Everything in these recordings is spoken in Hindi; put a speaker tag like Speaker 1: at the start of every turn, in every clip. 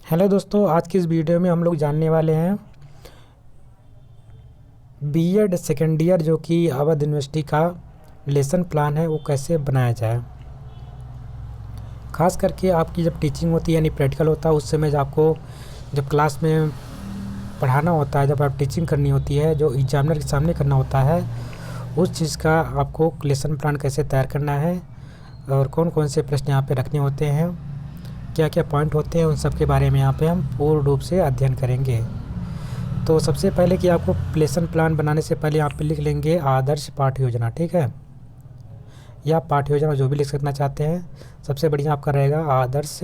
Speaker 1: हेलो दोस्तों, आज की इस वीडियो में हम लोग जानने वाले हैं बीएड सेकेंड ईयर जो कि अवध यूनिवर्सिटी का लेसन प्लान है वो कैसे बनाया जाए। खास करके आपकी जब टीचिंग होती है यानी प्रैक्टिकल होता है उस समय जब क्लास में पढ़ाना होता है, जब आप टीचिंग करनी होती है, जो एग्जामिनर के सामने करना होता है, उस चीज़ का आपको लेसन प्लान कैसे तैयार करना है और कौन कौन से प्रश्न यहाँ पे रखने होते हैं, क्या क्या पॉइंट होते हैं, उन सब के बारे में यहाँ पे हम पूर्ण रूप से अध्ययन करेंगे। तो सबसे पहले कि आपको लेसन प्लान बनाने से पहले यहाँ पे लिख लेंगे आदर्श पाठ्य योजना। ठीक है, या पाठ्य योजना जो भी लिख सकना चाहते हैं, सबसे बढ़िया आपका रहेगा आदर्श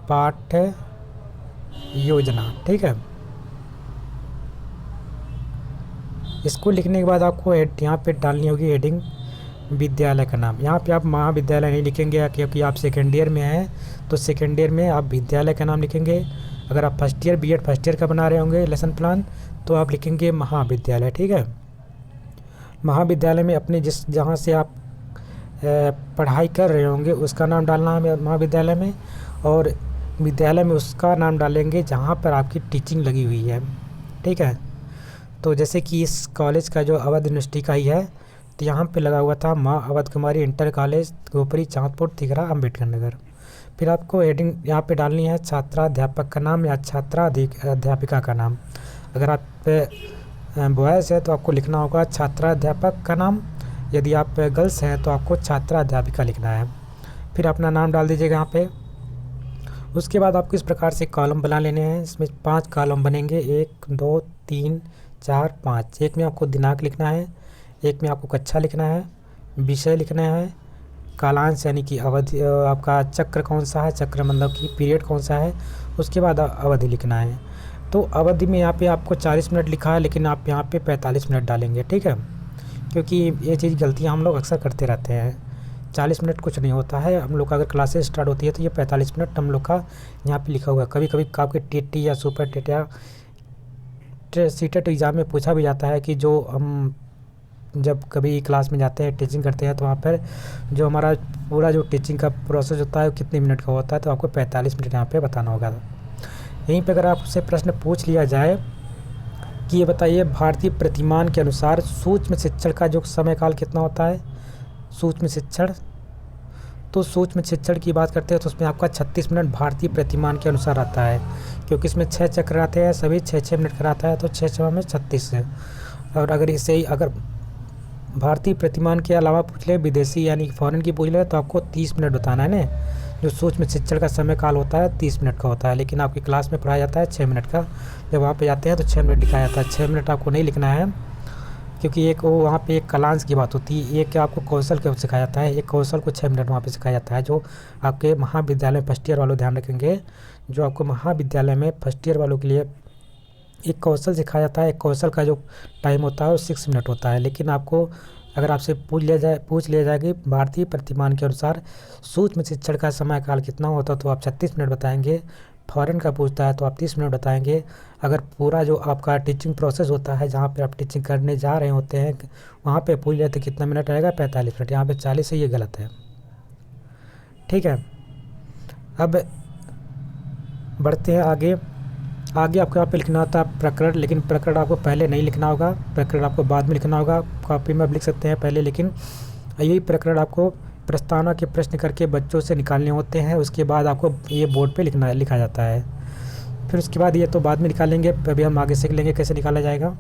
Speaker 1: पाठ्य योजना। ठीक है, इसको लिखने के बाद आपको यहाँ पे डालनी होगी हेडिंग विद्यालय का नाम। यहाँ पे आप महाविद्यालय नहीं लिखेंगे क्योंकि आप सेकेंड ईयर में हैं, तो सेकेंड ईयर में आप विद्यालय का नाम लिखेंगे। अगर आप first year BEd first year का बना रहे होंगे लेसन प्लान तो आप लिखेंगे महाविद्यालय। ठीक है, महाविद्यालय में अपने जहाँ से आप पढ़ाई कर रहे होंगे उसका नाम डालना है महाविद्यालय में, और विद्यालय में उसका नाम डालेंगे जहाँ पर आपकी टीचिंग लगी हुई है। ठीक है, तो जैसे कि इस कॉलेज का जो अवध यूनिवर्सिटी का ही है, तो यहाँ पे लगा हुआ था माँ अवध कुमारी इंटर कॉलेज गोपरी चाँदपुर तिगरा अम्बेडकर नगर। फिर आपको हेडिंग यहाँ पे डालनी है छात्राध्यापक का नाम या अध्यापिका का नाम। अगर आप बॉयज़ है तो आपको लिखना होगा छात्राध्यापक का नाम, यदि आप गर्ल्स हैं तो आपको छात्राध्यापिका लिखना है। फिर अपना नाम डाल दीजिएगा यहाँ पे। उसके बाद आपको इस प्रकार से कॉलम बना लेने हैं। इसमें 5 कॉलम बनेंगे, 1 2 3 4 5। एक में आपको दिनांक लिखना है, एक में आपको कक्षा लिखना है, विषय लिखना है, कालांश यानी कि अवधि, आपका चक्र कौन सा है, चक्र मतलब कि पीरियड कौन सा है, उसके बाद अवधि लिखना है। तो अवधि में यहाँ पे आपको 40 मिनट लिखा है, लेकिन आप यहाँ पे 45 मिनट डालेंगे। ठीक है, क्योंकि ये चीज़ गलतियाँ हम लोग अक्सर करते रहते हैं। 40 मिनट कुछ नहीं होता है, हम लोग का अगर क्लासेस स्टार्ट होती है तो ये 45 मिनट हम लोग का यहाँ पे लिखा हुआ है। कभी कभी आपके टीटी या सुपर टेट या सीटेट एग्ज़ाम में पूछा भी जाता है कि जो हम जब कभी क्लास में जाते हैं टीचिंग करते हैं तो वहाँ पर जो हमारा पूरा जो टीचिंग का प्रोसेस होता है वो कितने मिनट का होता है, तो आपको 45 मिनट यहाँ पे बताना होगा। यहीं पे अगर आपसे प्रश्न पूछ लिया जाए कि ये बताइए भारतीय प्रतिमान के अनुसार सूक्ष्म शिक्षण का जो समय काल कितना होता है, सूक्ष्म शिक्षण, तो सूक्ष्म शिक्षण की बात करते हैं तो उसमें आपका 36 मिनट भारतीय प्रतिमान के अनुसार आता है, क्योंकि इसमें 6 चक्र आते हैं, सभी 6-6 मिनट का आता है, तो 6 में 36 है। और अगर इसे ही अगर भारतीय प्रतिमान के अलावा पूछ ले, विदेशी यानी फॉरेन की पूछ ले, तो आपको 30 मिनट बताना है ना। जो सूक्ष्म शिक्षण का समय काल होता है 30 मिनट का होता है, लेकिन आपकी क्लास में पढ़ाया जाता है 6 मिनट का। जब वहाँ पे जाते हैं तो 6 मिनट लिखा जाता है। 6 मिनट आपको नहीं लिखना है, क्योंकि एक वो वहाँ पे एक कालांश की बात होती है, एक आपको कौशल के सिखाया जाता है, एक कौशल को 6 मिनट वहाँ पे सिखाया जाता है। जो आपके महाविद्यालय में फर्स्ट ईयर वालों ध्यान रखेंगे, जो आपको महाविद्यालय में फर्स्ट ईयर वालों के लिए एक कौशल सिखाया जाता है, एक कौशल का जो टाइम होता है वो 6 मिनट होता है। लेकिन आपको अगर आपसे पूछ लिया जाए कि भारतीय प्रतिमान के अनुसार सूक्ष्म शिक्षण का समय काल कितना होता है, तो आप 36 मिनट बताएंगे। फॉरेन का पूछता है तो आप 30 मिनट बताएंगे। अगर पूरा जो आपका टीचिंग प्रोसेस होता है जहाँ पे आप टीचिंग करने जा रहे होते हैं वहाँ पे पूछ लिया तो कितना मिनट रहेगा, 45 मिनट। यहाँ पे 40 है, ये गलत है। ठीक है, अब बढ़ते हैं आगे आपको यहाँ पे लिखना होता है प्रकरण, लेकिन प्रकरण आपको पहले नहीं लिखना होगा, प्रकरण आपको बाद में लिखना होगा। कॉपी में आप लिख सकते हैं पहले, लेकिन यही प्रकरण आपको प्रस्तावना के प्रश्न करके बच्चों से निकालने होते हैं। उसके बाद आपको ये बोर्ड पे लिखा जाता है। फिर उसके बाद ये तो बाद में निकालेंगे, अभी हम आगे सीख लेंगे कैसे निकाला जाएगा।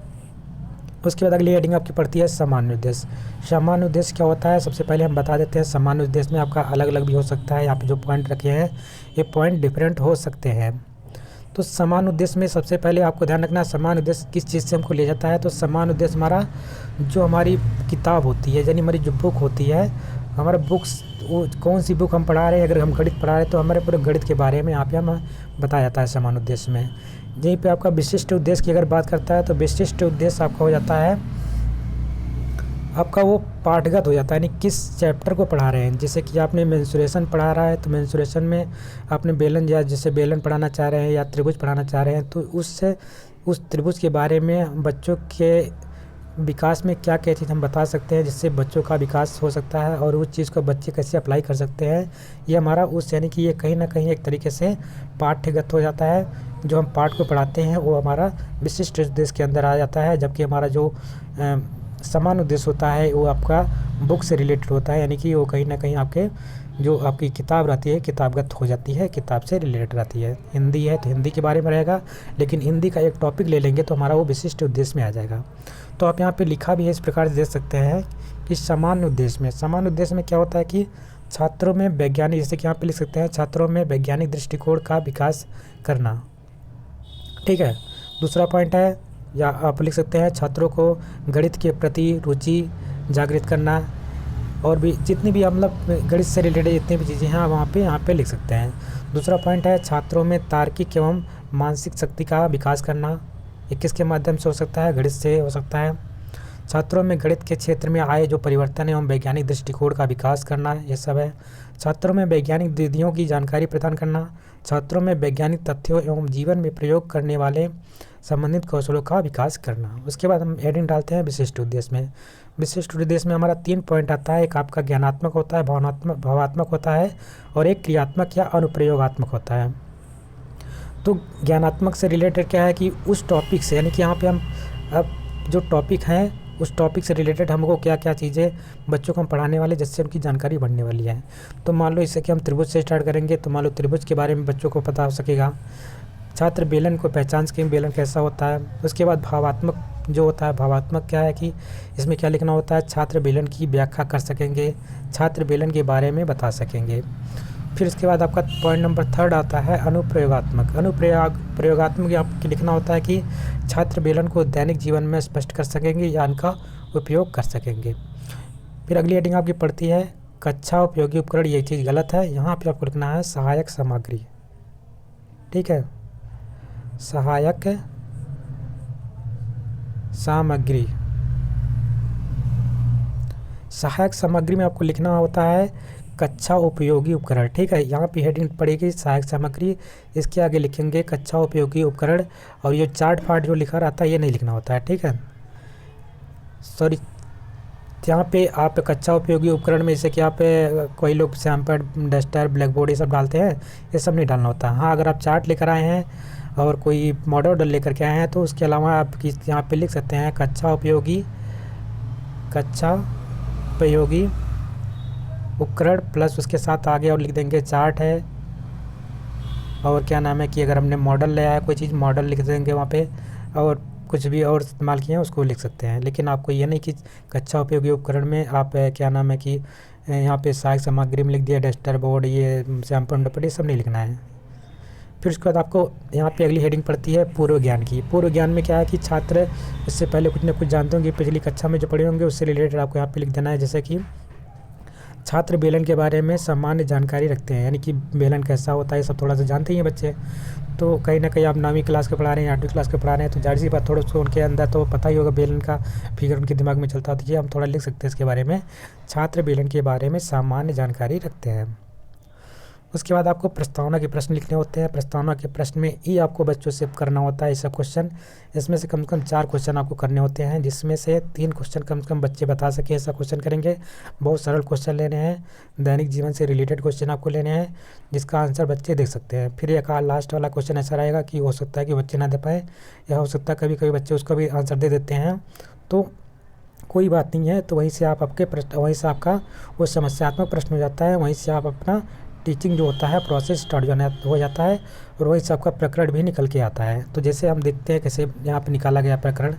Speaker 1: उसके बाद अगली हेडिंग आपकी पड़ती है सामान्य उद्देश्य। सामान्य उद्देश्य क्या होता है, सबसे पहले हम बता देते हैं। सामान्य उद्देश्य में आपका अलग अलग भी हो सकता है। यहाँ पे जो पॉइंट रखे हैं ये पॉइंट डिफरेंट हो सकते हैं। तो समान उद्देश्य में सबसे पहले आपको ध्यान रखना है समान उद्देश्य किस चीज़ से हमको ले जाता है। तो समान उद्देश्य हमारा जो हमारी किताब होती है, यानी हमारी जो बुक होती है, हमारा बुक्स वो कौन सी बुक हम पढ़ा रहे हैं। अगर हम गणित पढ़ा रहे हैं तो हमारे पूरे गणित के बारे में यहाँ पे हम बताया जाता है समान उद्देश्य में। यहीं पे आपका विशिष्ट उद्देश्य की अगर बात करता है तो विशिष्ट उद्देश्य आपका हो जाता है, आपका वो पाठगत हो जाता है, यानी किस चैप्टर को पढ़ा रहे हैं। जैसे कि आपने मेंसुरेशन पढ़ा रहा है तो मेंसुरेशन में आपने बेलन या जैसे बेलन पढ़ाना चाह रहे हैं या त्रिभुज पढ़ाना चाह रहे हैं, तो उस त्रिभुज के बारे में बच्चों के विकास में क्या क्या चीज़ हम बता सकते हैं जिससे बच्चों का विकास हो सकता है और उस चीज़ को बच्चे कैसे अप्लाई कर सकते हैं, ये हमारा उस यानी कि ये कहीं ना कहीं एक तरीके से पाठ्यगत हो जाता है। जो हम पाठ को पढ़ाते हैं वो हमारा विशिष्ट उद्देश्य के अंदर आ जाता है, जबकि हमारा जो समान उद्देश्य होता है वो आपका बुक से रिलेटेड होता है, यानी कि वो कहीं ना कहीं आपके जो आपकी किताब रहती है किताबगत हो जाती है, किताब से रिलेटेड रहती है। हिंदी है तो हिंदी के बारे में रहेगा, लेकिन हिंदी का एक टॉपिक ले लेंगे तो हमारा वो विशिष्ट उद्देश्य में आ जाएगा। तो आप यहाँ पे लिखा भी है इस प्रकार से देख सकते हैं कि सामान्य उद्देश्य में क्या होता है कि छात्रों में वैज्ञानिक, जैसे कि यहाँ पे लिख सकते हैं छात्रों में वैज्ञानिक दृष्टिकोण का विकास करना। ठीक है, दूसरा पॉइंट है, या आप लिख सकते हैं छात्रों को गणित के प्रति रुचि जागृत करना, और भी जितनी भी मतलब गणित से रिलेटेड जितनी भी चीज़ें हैं यहाँ पे लिख सकते हैं। दूसरा पॉइंट है छात्रों में तार्किक एवं मानसिक शक्ति का विकास करना। ये किसके माध्यम से हो सकता है? गणित से हो सकता है। छात्रों में गणित के क्षेत्र में आए जो परिवर्तन एवं वैज्ञानिक दृष्टिकोण का विकास करना, ये सब है। छात्रों में वैज्ञानिक विधियों की जानकारी प्रदान करना। छात्रों में वैज्ञानिक तथ्यों एवं जीवन में प्रयोग करने वाले संबंधित कौशलों का विकास करना। उसके बाद हम डालते हैं विशिष्ट उद्देश्य में। विशिष्ट उद्देश्य में हमारा 3 पॉइंट आता है, एक आपका ज्ञानात्मक होता है, भावात्मक होता है, और एक क्रियात्मक या अनुप्रयोगात्मक होता है। तो ज्ञानात्मक से रिलेटेड क्या है कि उस टॉपिक से, यानी कि यहाँ पे हम अब जो टॉपिक हैं उस टॉपिक से रिलेटेड हमको क्या क्या चीज़ें बच्चों को हम पढ़ाने वाले जिससे उनकी जानकारी बढ़ने वाली है। तो मान लो इससे कि हम त्रिभुज से स्टार्ट करेंगे, तो मान लो त्रिभुज के बारे में बच्चों को पता हो सकेगा। छात्र बेलन को पहचान सकें, बेलन कैसा होता है। उसके बाद भावात्मक जो होता है, भावात्मक क्या है कि इसमें क्या लिखना होता है, छात्र बेलन की व्याख्या कर सकेंगे, छात्र बेलन के बारे में बता सकेंगे। फिर इसके बाद आपका पॉइंट नंबर 3 आता है अनुप्रयोगात्मक। प्रयोगात्मक आपको लिखना होता है कि छात्र बेलन को दैनिक जीवन में स्पष्ट कर सकेंगे या इनका उपयोग कर सकेंगे। फिर अगली हेडिंग आपकी पड़ती है कक्षा उपयोगी उपकरण। ये चीज़ गलत है, यहाँ पे आपको लिखना है सहायक सामग्री। ठीक है, सहायक सामग्री। सहायक सामग्री में आपको लिखना होता है कक्षा उपयोगी उपकरण। ठीक है, यहाँ पे हेडिंग पड़ेगी सहायक सामग्री, इसके आगे लिखेंगे कक्षा उपयोगी उपकरण, और ये चार्ट फार्ट जो लिखा रहता है ये नहीं लिखना होता है। ठीक है, सॉरी, यहाँ पे आप कक्षा उपयोगी उपकरण में जैसे कि आप कोई लोग सैम्पर, डस्टर, ब्लैक बोर्ड ये सब डालते हैं, ये सब नहीं डालना होता। हाँ, अगर आप चार्ट लेकर आए हैं और कोई मॉडल लेकर के आए हैं तो उसके अलावा आप यहाँ पे लिख सकते हैं कक्षा उपयोगी उपकरण, प्लस उसके साथ आगे और लिख देंगे चार्ट है, और क्या नाम है कि अगर हमने मॉडल ले आया कोई चीज़, मॉडल लिख देंगे वहाँ पे, और कुछ भी और इस्तेमाल किए हैं उसको लिख सकते हैं। लेकिन आपको ये नहीं कि कक्षा उपयोगी उपकरण में आप क्या नाम है कि यहाँ पे सहायक सामग्री में लिख दिया डस्टर, बोर्ड, ये सैम्पल डपर, ये सब नहीं लिखना है। फिर उसके बाद आपको यहाँ पे अगली हेडिंग पड़ती है पूर्व ज्ञान की। पूर्व ज्ञान में क्या है कि छात्र इससे पहले कुछ ना कुछ जानते होंगे, पिछली कक्षा में जो पढ़े होंगे उससे रिलेटेड आपको यहाँ पे लिख देना है। जैसे कि छात्र बेलन के बारे में सामान्य जानकारी रखते हैं, यानी कि बेलन कैसा होता है ये सब थोड़ा सा जानते ही हैं बच्चे। तो कहीं ना कहीं आप 9वीं क्लास के पढ़ा रहे हैं, 8वीं क्लास के पढ़ा रहे हैं, तो जाहिर सी बात थोड़ा उसको उनके अंदर तो पता ही होगा, बेलन का फिगर उनके दिमाग में चलता है। तो ये हम थोड़ा लिख सकते हैं इसके बारे में, छात्र बेलन के बारे में सामान्य जानकारी रखते हैं। उसके बाद आपको प्रस्तावना के प्रश्न लिखने होते हैं। प्रस्तावना के प्रश्न में ही आपको बच्चों से करना होता है ये सब क्वेश्चन। इसमें से कम 4 क्वेश्चन आपको करने होते हैं, जिसमें से 3 क्वेश्चन कम से कम बच्चे बता सके ऐसा क्वेश्चन करेंगे। बहुत सरल क्वेश्चन लेने हैं, दैनिक जीवन से रिलेटेड क्वेश्चन आपको लेने हैं जिसका आंसर बच्चे देख सकते हैं। फिर एक लास्ट वाला क्वेश्चन ऐसा रहेगा कि हो सकता है कि बच्चे ना दे पाए, या हो सकता है कभी कभी बच्चे उसका भी आंसर दे देते हैं, तो कोई बात नहीं है। तो वहीं से आप वहीं से आपका वो समस्यात्मक प्रश्न हो जाता है, वहीं से आप अपना टीचिंग जो होता है प्रोसेस स्टार्ट हो जाता है, और वहीं से आपका प्रकरण भी निकल के आता है। तो जैसे हम देखते हैं कैसे यहाँ पे निकाला गया प्रकरण,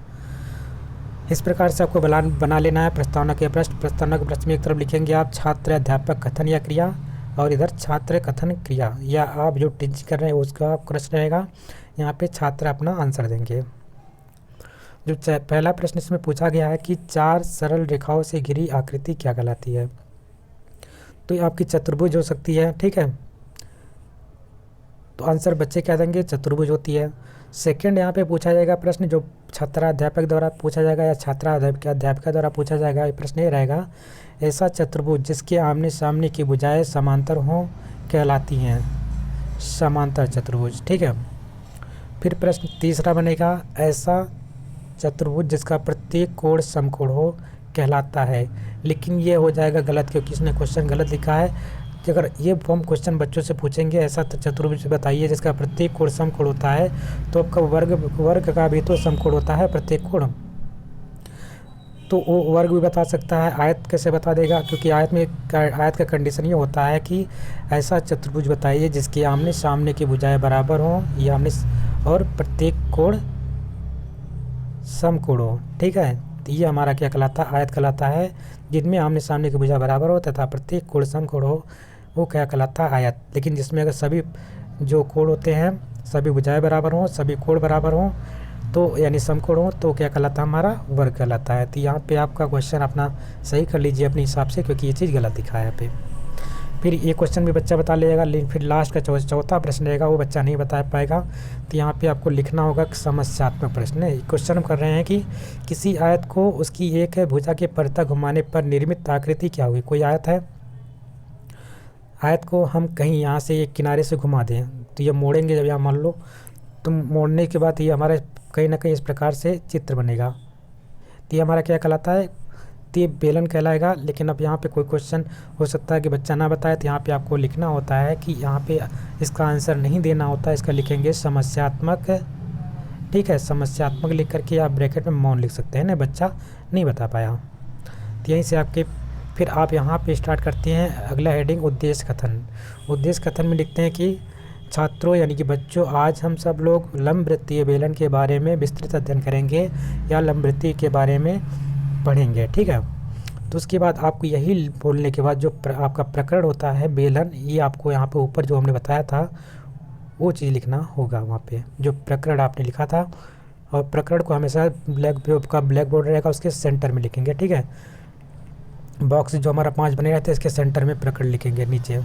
Speaker 1: इस प्रकार से आपको बना लेना है प्रस्तावना के प्रश्न। प्रस्तावना के प्रश्न में एक तरफ लिखेंगे आप छात्र अध्यापक कथन या क्रिया, और इधर छात्र कथन क्रिया, या आप जो टीचिंग कर रहे हैं उसका प्रश्न रहेगा, यहाँ पे छात्र अपना आंसर देंगे। जो पहला प्रश्न इसमें पूछा गया है कि 4 सरल रेखाओं से घिरी आकृति क्या कहलाती है, तो ये आपकी चतुर्भुज हो सकती है। ठीक है, तो आंसर बच्चे क्या देंगे, चतुर्भुज होती है। सेकंड यहाँ पे पूछा जाएगा प्रश्न जो छात्राध्यापक द्वारा पूछा जाएगा या अध्यापिका द्वारा पूछा जाएगा, ये प्रश्न ये रहेगा, ऐसा चतुर्भुज जिसके आमने सामने की भुजाएं समांतर हों कहलाती हैं समांतर चतुर्भुज। ठीक है, फिर प्रश्न तीसरा बनेगा, ऐसा चतुर्भुज जिसका प्रत्येक कोण समकोण हो कहलाता है। लेकिन ये हो जाएगा गलत, क्योंकि इसने क्वेश्चन गलत लिखा है। अगर ये हम क्वेश्चन बच्चों से पूछेंगे ऐसा चतुर्भुज बताइए जिसका प्रत्येक कोण समकोण होता है, तो आपका वर्ग का भी तो समकोण होता है प्रत्येक कोण, तो वो वर्ग भी बता सकता है। आयत कैसे बता देगा, क्योंकि आयत का कंडीशन ये होता है कि ऐसा चतुर्भुज बताइए जिसके आमने सामने की भुजाएं बराबर हों या आमने और प्रत्येक कोण समकोण हो। ठीक है, तो ये हमारा क्या कहलाता है, आयत कहलाता है। जिनमें आमने सामने की भुजा बराबर हो तथा प्रत्येक कोण समकोण हो वो क्या कहलाता है, आयत। लेकिन जिसमें अगर सभी जो कोण होते हैं सभी भुजाएं बराबर हों, सभी कोण बराबर हों, तो यानी समकोण हो, तो क्या कहलाता है, हमारा वर्ग कहलाता है। तो यहाँ पे आपका क्वेश्चन अपना सही कर लीजिए अपने हिसाब से, क्योंकि ये चीज़ गलत दिखा है यहाँ पे। फिर ये क्वेश्चन भी बच्चा बता लेगा, लेकिन फिर लास्ट का चौथा प्रश्न रहेगा वो बच्चा नहीं बता पाएगा। तो यहाँ पे आपको लिखना होगा समस्यात्मक प्रश्न है। क्वेश्चन हम कर रहे हैं कि किसी आयत को उसकी एक भुजा के परितः घुमाने पर निर्मित आकृति क्या हुई। कोई आयत है, आयत को हम कहीं यहाँ से एक किनारे से घुमा दें, तो ये मोड़ेंगे जब यहाँ मान लो, तो मोड़ने के बाद ये हमारा कहीं ना कहीं इस प्रकार से चित्र बनेगा। तो ये हमारा क्या कहलाता है, तो ये बेलन कहलाएगा। लेकिन अब यहाँ पे कोई क्वेश्चन हो सकता है कि बच्चा ना बताए, तो यहाँ पे आपको लिखना होता है कि यहाँ पे इसका आंसर नहीं देना होता है, इसका लिखेंगे समस्यात्मक। ठीक है, समस्यात्मक लिख करके आप ब्रैकेट में मौन लिख सकते हैं ना, बच्चा नहीं बता पाया। तो यहीं से आपके फिर आप यहाँ पे स्टार्ट करते हैं अगला हेडिंग उद्देश्य कथन। उद्देश्य कथन में लिखते हैं कि छात्रों यानी कि बच्चों, आज हम सब लोग लंब वृत्तीय बेलन के बारे में विस्तृत अध्ययन करेंगे या लंब वृत्तीय के बारे में पढ़ेंगे। ठीक है, तो उसके बाद आपको यही बोलने के बाद जो आपका प्रकरण होता है बेलन, ये आपको यहाँ पे ऊपर जो हमने बताया था वो चीज़ लिखना होगा वहाँ पे जो प्रकरण आपने लिखा था। और प्रकरण को हमेशा ब्लैक बोर्ड रहेगा उसके सेंटर में लिखेंगे। ठीक है, बॉक्स जो हमारा 5 बने रहते हैं इसके सेंटर में प्रकरण लिखेंगे नीचे।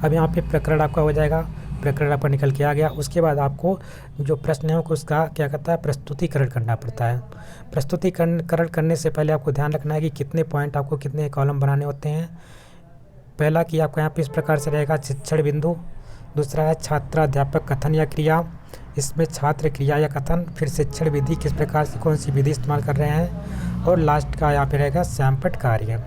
Speaker 1: अब यहाँ पे प्रकरण आपका हो जाएगा, प्रकरण आपका निकल के आ गया। उसके बाद आपको जो प्रश्न है उसका क्या कहता है, प्रस्तुतिकरण करना पड़ता है। प्रस्तुतिकरण करने से पहले आपको ध्यान रखना है कि कितने पॉइंट आपको कितने कॉलम बनाने होते हैं। पहला कि आपका यहाँ पे इस प्रकार से रहेगा शिक्षण बिंदु, दूसरा है छात्राध्यापक कथन या क्रिया, इसमें छात्र क्रिया या कथन, फिर शिक्षण विधि किस प्रकार से कौन सी विधि इस्तेमाल कर रहे हैं, और लास्ट का यहाँ पे रहेगा सैमपट कार्य।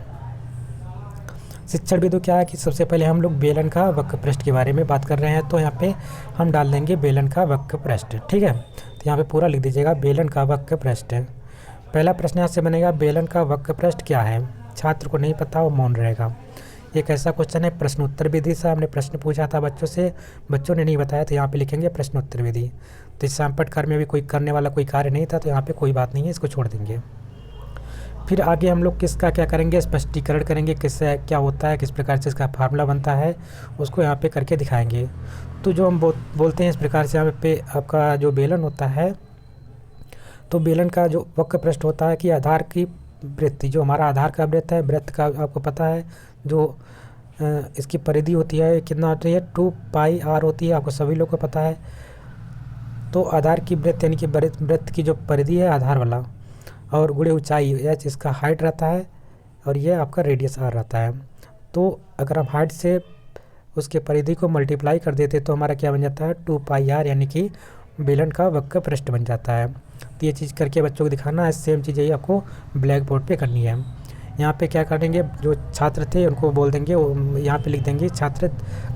Speaker 1: शिक्षण बिंदु क्या है कि सबसे पहले हम लोग बेलन का वक्र पृष्ठ के बारे में बात कर रहे हैं, तो यहाँ पे हम डाल देंगे बेलन का वक्र पृष्ठ। ठीक है, तो यहाँ पे पूरा लिख दीजिएगा बेलन का वक्र पृष्ठ। पहला प्रश्न यहाँ से बनेगा बेलन का वक्र पृष्ठ क्या है। छात्र को नहीं पता वो मौन रहेगा। एक ऐसा क्वेश्चन है प्रश्न उत्तर विधि से, हमने प्रश्न पूछा था बच्चों से, बच्चों ने नहीं बताया, तो यहाँ पे लिखेंगे प्रश्न उत्तर विधि। तो इस सैमपट कार्य में भी कोई करने वाला कोई कार्य नहीं था, तो यहाँ पे कोई बात नहीं है, इसको छोड़ देंगे। फिर आगे हम लोग किसका क्या करेंगे, स्पष्टीकरण करेंगे, किससे क्या होता है, किस प्रकार से इसका फार्मूला बनता है, उसको यहाँ पे करके दिखाएंगे। तो जो हम बोलते हैं इस प्रकार से, यहाँ पे आपका जो बेलन होता है, तो बेलन का जो वक्र पृष्ठ होता है कि आधार की वृत्ति, जो हमारा आधार का वृत्त है, वृत्त का आपको पता है जो इसकी परिधि होती है कितना होती है, 2πr होती है, आपको सभी लोग को पता है। तो आधार की वृत्त यानी कि वृत्त की जो परिधि है आधार वाला, और गुणे ऊंचाई h इसका हाइट रहता है, और ये आपका रेडियस r रहता है। तो अगर हम हाइट से उसके परिधि को मल्टीप्लाई कर देते तो हमारा क्या बन जाता है, 2πr, यानी कि बेलन का वक्र पृष्ठ बन जाता है। तो ये चीज़ करके बच्चों को दिखाना है, सेम चीज़ यही आपको ब्लैक बोर्ड पे करनी है। यहाँ पे क्या करेंगे, जो छात्र थे उनको बोल देंगे, यहाँ पे लिख देंगे छात्र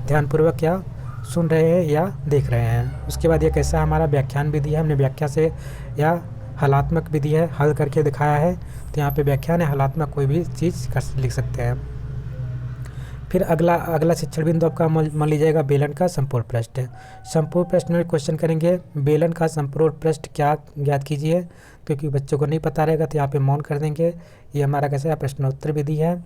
Speaker 1: ध्यानपूर्वक क्या सुन रहे हैं या देख रहे हैं। उसके बाद ये कैसा हमारा व्याख्यान विधि है, हमने व्याख्या से या हलात्मक विधि है हल करके दिखाया है, तो यहाँ पे व्याख्यान है हलात्मक कोई भी चीज़ लिख सकते हैं। फिर अगला शिक्षण बिंदु आपका मान लीजिएगा बेलन का संपूर्ण पृष्ठ। संपूर्ण पृष्ठ में क्वेश्चन करेंगे बेलन का संपूर्ण पृष्ठ क्या ज्ञात कीजिए, क्योंकि बच्चों को नहीं पता रहेगा तो यहाँ पे मौन कर देंगे। ये हमारा कैसा प्रश्नोत्तर विधि है,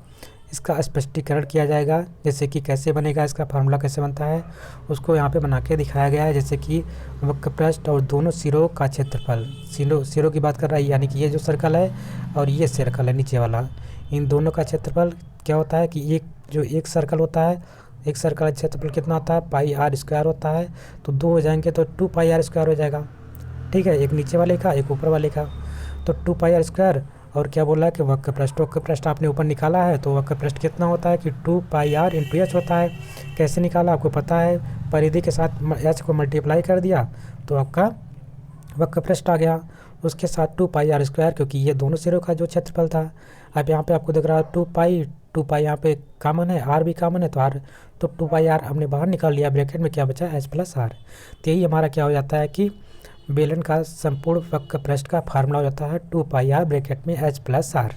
Speaker 1: इसका स्पष्टीकरण किया जाएगा, जैसे कि कैसे बनेगा, इसका फार्मूला कैसे बनता है उसको यहाँ पे बना के दिखाया गया है। जैसे कि वक्र पृष्ठ और दोनों सिरों का क्षेत्रफल, सिरों की बात कर रहा है, यानी कि ये जो सर्कल है और ये सर्कल है नीचे वाला, इन दोनों का क्षेत्रफल क्या होता है कि एक सर्कल होता है, एक सर्कल का क्षेत्रफल कितना होता है, πr² होता है। तो 2 हो जाएंगे तो 2πr² हो जाएगा। ठीक है, एक नीचे वाले का एक ऊपर वाले का, तो 2πr²। और क्या बोला है कि वक्र पृष्ठ आपने ऊपर निकाला है, तो वक्र पृष्ठ कितना होता है कि 2πr × h होता है। कैसे निकाला आपको पता है, परिधि के साथ h को मल्टीप्लाई कर दिया तो आपका वक्र पृष्ठ आ गया, उसके साथ 2πr², क्योंकि ये दोनों सिरों का जो क्षेत्रफल था। अब यहाँ पे आपको दिख रहा है 2π यहाँ पे कॉमन है, r भी कॉमन है, तो r तो 2πr हमने बाहर निकाल लिया, ब्रैकेट में क्या बचा h+r। तो यही हमारा क्या हो जाता है कि बेलन का संपूर्ण वक्र पृष्ठ का फार्मूला हो जाता है 2πr ब्रैकेट में h+r।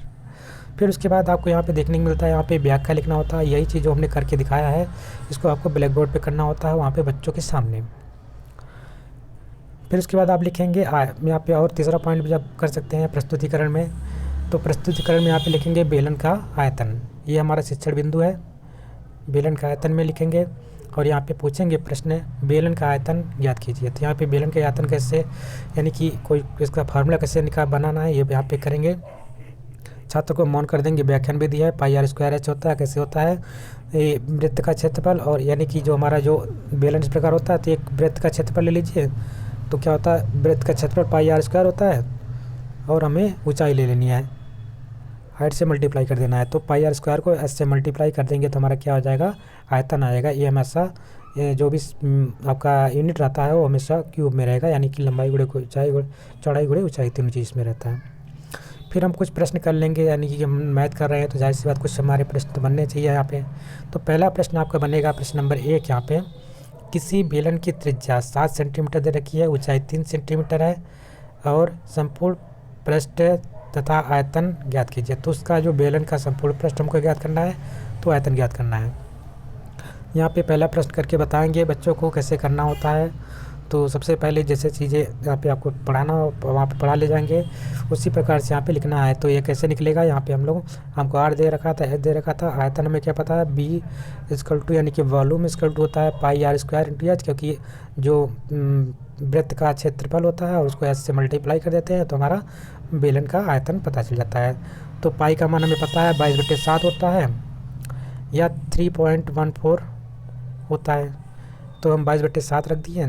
Speaker 1: फिर उसके बाद आपको यहाँ पे देखने को मिलता है, यहाँ पे व्याख्या लिखना होता है। यही चीज़ जो हमने करके दिखाया है, इसको आपको ब्लैक बोर्ड पर करना होता है वहाँ पर बच्चों के सामने। फिर उसके बाद आप लिखेंगे यहाँ पे, और तीसरा पॉइंट भी आप कर सकते हैं प्रस्तुतिकरण में। तो प्रस्तुतिकरण में यहाँ पे लिखेंगे बेलन का आयतन, ये हमारा शिक्षण बिंदु है, बेलन का आयतन में लिखेंगे। और यहाँ पे पूछेंगे प्रश्न, बेलन का आयतन ज्ञात कीजिए। तो यहाँ पे बेलन का आयतन कैसे, यानी कि कोई इसका फार्मूला कैसे बनाना है, ये यहाँ पे करेंगे। छात्र को मौन कर देंगे, व्याख्यान भी दिया है, πr²h होता है, कैसे होता है ये वृत्त का क्षेत्रफल। और यानी कि जो हमारा जो बेलन इस प्रकार होता है, तो एक वृत्त का क्षेत्रफल ले लीजिए, तो क्या होता है वृत्त का क्षेत्रफल πr² होता है, और हमें ऊंचाई ले लेनी है, हाइट से मल्टीप्लाई कर देना है। तो πr² को s से मल्टीप्लाई कर देंगे तो हमारा क्या हो जाएगा, आयतन आएगा। ये हमेशा जो भी आपका यूनिट रहता है वो हमेशा क्यूब में रहेगा, यानी कि लंबाई गुणे ऊंचाई चौड़ाई गुणे ऊंचाई, तीनों चीज़ में रहता है। फिर हम कुछ प्रश्न कर लेंगे, यानी कि हम मैथ कर रहे हैं तो जाहिर सी बात कुछ हमारे प्रश्न बनने चाहिए यहाँ पे। तो पहला प्रश्न आपका बनेगा प्रश्न नंबर 1 यहाँ पे, किसी बेलन की त्रिज्या 7 सेंटीमीटर दे रखी है, ऊंचाई 3 सेंटीमीटर है, और संपूर्ण पृष्ठ तथा आयतन ज्ञात कीजिए। तो उसका जो बेलन का संपूर्ण पृष्ठ हमको ज्ञात करना है, तो आयतन ज्ञात करना है। यहाँ पे पहला प्रश्न करके बताएंगे बच्चों को कैसे करना होता है। तो सबसे पहले जैसे चीज़ें यहाँ पे आपको पढ़ाना वहाँ पे पढ़ा ले जाएंगे, उसी प्रकार से यहाँ पे लिखना है। तो ये कैसे निकलेगा, यहाँ पे हमको r दे रखा था, h दे रखा था, आयतन हमें क्या पता है b = यानी कि वॉल्यूम = होता है πr² × h, क्योंकि जो वृत्त का क्षेत्रफल होता है उसको s से मल्टीप्लाई कर देते हैं तो हमारा बेलन का आयतन पता चल जाता है। तो पाई का मान हमें पता है 22/7 होता है, या 3.14 होता है। तो हम 22/7 रख दिए,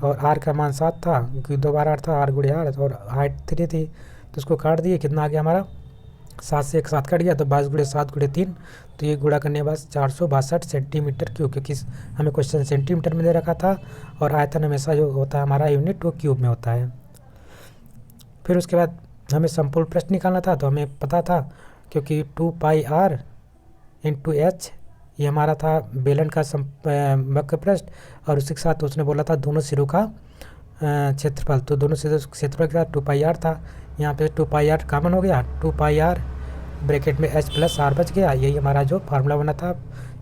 Speaker 1: और r का मान 7 था, क्योंकि 2 बार 8 था, r × r, और हाइट 3 थी, तो उसको काट दिए, कितना आ गया हमारा 7 से 1 7 कट गया, तो 22 × 7 × 3, तो ये गुणा करने के बाद 462 सेंटीमीटर क्यूब, क्योंकि हमें क्वेश्चन सेंटीमीटर में दे रखा था, और आयतन हमेशा जो होता है हमारा यूनिट वो क्यूब में होता है। फिर उसके बाद हमें संपूर्ण पृष्ठ निकालना था, तो हमें पता था क्योंकि 2πr × h ये हमारा था बेलन का वक्र पृष्ठ, और उसी के साथ उसने बोला था दोनों सिरों का क्षेत्रफल। तो दोनों सिरों क्षेत्रफल के साथ 2πr था, यहाँ पे 2πr कॉमन हो गया, 2πr ब्रैकेट में h+r बच गया। यही हमारा जो फार्मूला बना था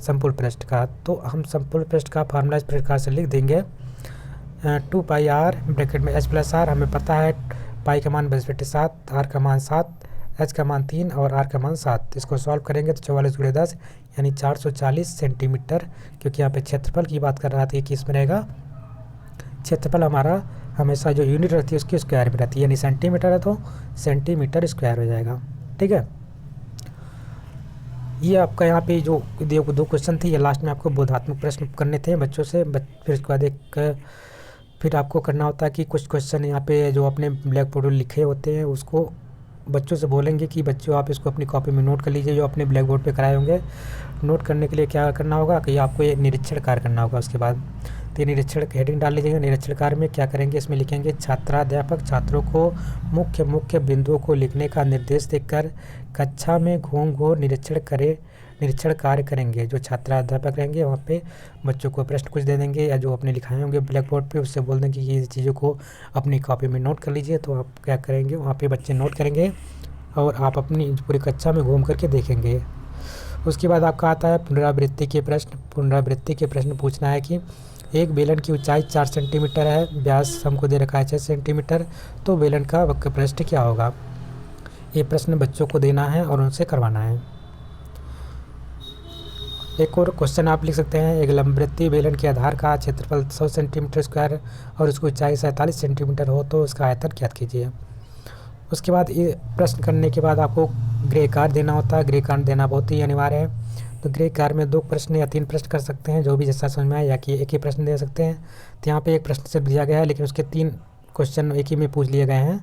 Speaker 1: संपूर्ण पृष्ठ का। तो हम संपूर्ण पृष्ठ का फार्मूला इस प्रकार से लिख देंगे, 2πr ब्रैकेट में h+r, हमें पता है पाई का मान 22/7, r का मान 7, h का मान 3 और r का मान 7। इसको सॉल्व करेंगे तो 44 × 10 यानी 440 सेंटीमीटर, क्योंकि यहाँ पे क्षेत्रफल की बात कर रहा था कि इसमें रहेगा क्षेत्रफल हमारा हमेशा जो यूनिट रहती है उसकी स्क्वायर में रहती है, यानी सेंटीमीटर है तो सेंटीमीटर स्क्वायर हो जाएगा। ठीक है, ये आपका यहाँ पे जो 2 क्वेश्चन थे, ये लास्ट में आपको बोधात्मक प्रश्न करने थे बच्चों से। फिर उसके बाद फिर आपको करना होता है कि कुछ क्वेश्चन यहाँ पे जो अपने ब्लैक बोर्ड में लिखे होते हैं उसको बच्चों से बोलेंगे कि बच्चों आप इसको अपनी कॉपी में नोट कर लीजिए, जो अपने ब्लैक बोर्ड पे कराए होंगे। नोट करने के लिए क्या करना होगा कि आपको ये निरीक्षण कार्य करना होगा। उसके बाद तो निरीक्षण हेडिंग डाल लीजिएगा। निरीक्षण कार्य में क्या करेंगे, इसमें लिखेंगे छात्राध्यापक छात्रों को मुख्य बिंदुओं को लिखने का निर्देश देकर कक्षा में घूम निरीक्षण कार्य करेंगे। जो छात्राध्यापक रहेंगे वहाँ पे बच्चों को प्रश्न कुछ दे देंगे, या जो अपने लिखाए होंगे ब्लैक बोर्ड पे उससे बोल देंगे कि ये चीज़ों को अपनी कॉपी में नोट कर लीजिए। तो आप क्या करेंगे, वहाँ पे बच्चे नोट करेंगे और आप अपनी पूरी कक्षा में घूम करके देखेंगे। उसके बाद आपका आता है पुनरावृत्ति के प्रश्न। पुनरावृत्ति के प्रश्न पूछना है कि एक बेलन की ऊंचाई 4 सेंटीमीटर है, व्यास हमको दे रखा है 6 सेंटीमीटर, तो बेलन का वक्र पृष्ठ क्या होगा। ये प्रश्न बच्चों को देना है और उनसे करवाना है। एक और क्वेश्चन आप लिख सकते हैं, एक लंबवृत्तीय बेलन के आधार का क्षेत्रफल 100 सेंटीमीटर स्क्वायर और उसकी ऊंचाई 47 सेंटीमीटर हो तो उसका आयतन ज्ञात कीजिए। उसके बाद ये प्रश्न करने के बाद आपको गृह कार्य देना होता है। गृह कार्य देना बहुत ही अनिवार्य है। तो गृह कार्य में 2 प्रश्न या 3 प्रश्न कर सकते हैं, जो भी जैसा समझ में आए, या कि एक ही प्रश्न दे सकते हैं। तो यहाँ पे एक प्रश्न से दिया गया है, लेकिन उसके 3 क्वेश्चन एक ही में पूछ लिए गए हैं।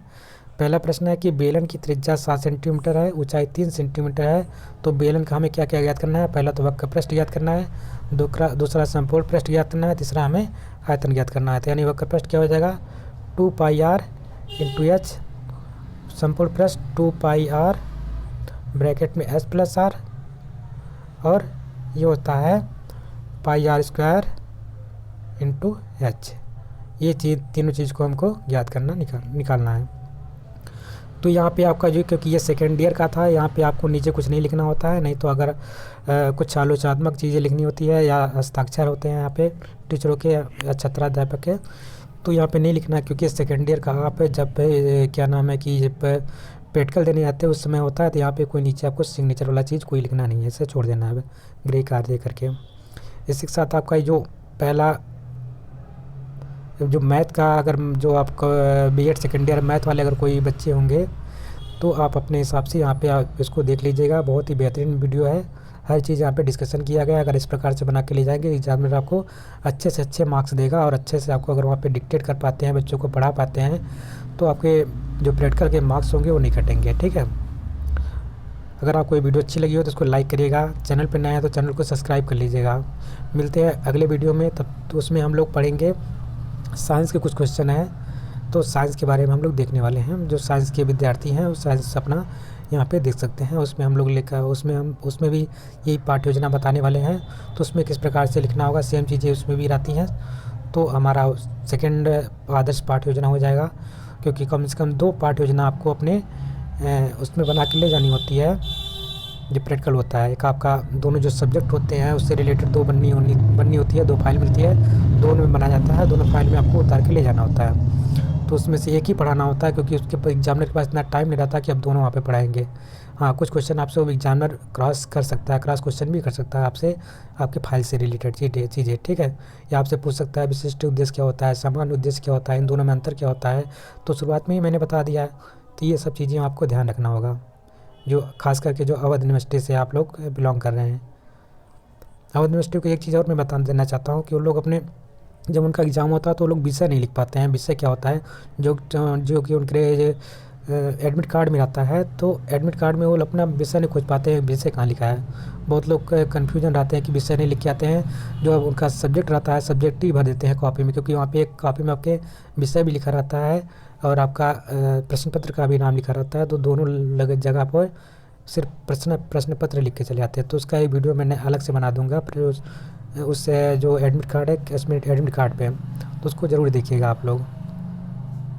Speaker 1: पहला प्रश्न है कि बेलन की त्रिज्या 7 सेंटीमीटर है, ऊंचाई 3 सेंटीमीटर है, तो बेलन का हमें क्या क्या ज्ञात करना है। पहला तो वक्र पृष्ठ ज्ञात करना है, दूसरा संपूर्ण पृष्ठ ज्ञात करना है, तीसरा हमें आयतन ज्ञात करना है। तो यानी वक्र पृष्ठ क्या हो जाएगा 2 पाई आर इंटू एच संपूर्ण प्लस 2 पाई आर ब्रैकेट में एस प्लस आर, और ये होता है पाई आर स्क्वायर इंटू एच। ये चीज़ तीनों चीज़ को हमको याद करना निकालना है। तो यहाँ पे आपका जो, क्योंकि ये सेकेंड ईयर का था, यहाँ पे आपको नीचे कुछ नहीं लिखना होता है। नहीं तो अगर कुछ आलोचनात्मक चीज़ें लिखनी होती है या हस्ताक्षर होते हैं यहाँ पे टीचरों के या छात्राध्यापक के, तो यहाँ पे नहीं लिखना है, क्योंकि सेकेंड ईयर का आप जब क्या नाम है कि जब प्रैक्टिकल देने आते हैं उस समय होता है। तो यहाँ पे कोई नीचे आपको सिग्नेचर वाला चीज़ कोई लिखना नहीं है, इसे छोड़ देना है ग्रे कार्ड दे करके। इसी के साथ आपका जो पहला जो मैथ का, अगर जो आपका बीएड सेकेंड ईयर मैथ वाले अगर कोई बच्चे होंगे तो आप अपने हिसाब से यहाँ पे आप इसको देख लीजिएगा। बहुत ही बेहतरीन वीडियो है, हर चीज़ यहाँ पे डिस्कशन किया गया है। अगर इस प्रकार से बना के ले जाएंगे एग्जामिनर आपको अच्छे से अच्छे मार्क्स देगा, और अच्छे से आपको अगर वहाँ पे डिक्टेट कर पाते हैं, बच्चों को पढ़ा पाते हैं, तो आपके जो प्रैक्टिकल के मार्क्स होंगे वो नहीं कटेंगे। ठीक है, अगर आपको ये वीडियो अच्छी लगी हो तो इसको लाइक करिएगा, चैनल पर नया है तो चैनल को सब्सक्राइब कर लीजिएगा। मिलते हैं अगले वीडियो में, तब तो उसमें हम लोग पढ़ेंगे साइंस के कुछ क्वेश्चन हैं, तो साइंस के बारे में हम लोग देखने वाले हैं। जो साइंस के विद्यार्थी हैं वो साइंस अपना यहाँ पे देख सकते हैं। उसमें हम लोग लिखा उसमें भी यही पाठ्य योजना बताने वाले हैं, तो उसमें किस प्रकार से लिखना होगा सेम चीज़ें उसमें भी रहती हैं। तो हमारा सेकेंड आदर्श पाठ्य योजना हो जाएगा, क्योंकि कम से कम 2 पाठ्य योजना आपको अपने उसमें बना के ले जानी होती है जो प्रैक्टिकल होता है। एक आपका दोनों जो सब्जेक्ट होते हैं उससे रिलेटेड 2 बननी होती है, 2 फाइल मिलती है, दोनों में बनाया जाता है, दोनों फाइल में आपको उतार के ले जाना होता है। तो उसमें से एक ही पढ़ाना होता है, क्योंकि उसके एग्जामिनर के पास इतना टाइम नहीं रहता कि अब दोनों वहाँ पे पढ़ाएंगे। हाँ, कुछ क्वेश्चन आपसे वो एग्जामिनर क्रॉस कर सकता है, क्रॉस क्वेश्चन भी कर सकता है आपसे, आपके फाइल से रिलेटेड चीज़ें। ठीक है, या आपसे पूछ सकता है विशिष्ट उद्देश्य क्या होता है, सामान्य उद्देश्य क्या होता है, इन दोनों में अंतर क्या होता है। तो शुरुआत में ही मैंने बता दिया है। तो ये सब चीज़ें आपको ध्यान रखना होगा, जो खास करके जो अवध यूनिवर्सिटी से आप लोग बिलोंग कर रहे हैं। अवध यूनिवर्सिटी को एक चीज़ और मैं बता देना चाहता हूँ कि वो लोग अपने जब उनका एग्ज़ाम होता है तो वो लोग विषय नहीं लिख पाते हैं। विषय क्या होता है जो कि उनके एडमिट कार्ड में आता है, तो एडमिट कार्ड में वो अपना विषय नहीं खोज पाते हैं, विषय कहाँ लिखा है। बहुत लोग कन्फ्यूजन रहते हैं कि विषय नहीं लिख के आते हैं, जो उनका सब्जेक्ट रहता है सब्जेक्ट ही भर देते हैं कॉपी में, क्योंकि वहाँ पे एक कॉपी में आपके विषय भी लिखा रहता है और आपका प्रश्न पत्र का भी नाम लिखा रहता है। तो दोनों जगह पर सिर्फ प्रश्न पत्र लिख के चले आते हैं। तो उसका एक वीडियो मैंने अलग से बना दूंगा उससे जो एडमिट कार्ड है एडमिट कार्ड पे, तो उसको ज़रूर देखिएगा आप लोग।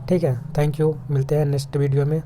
Speaker 1: ठीक है, थैंक यू, मिलते हैं नेक्स्ट वीडियो में।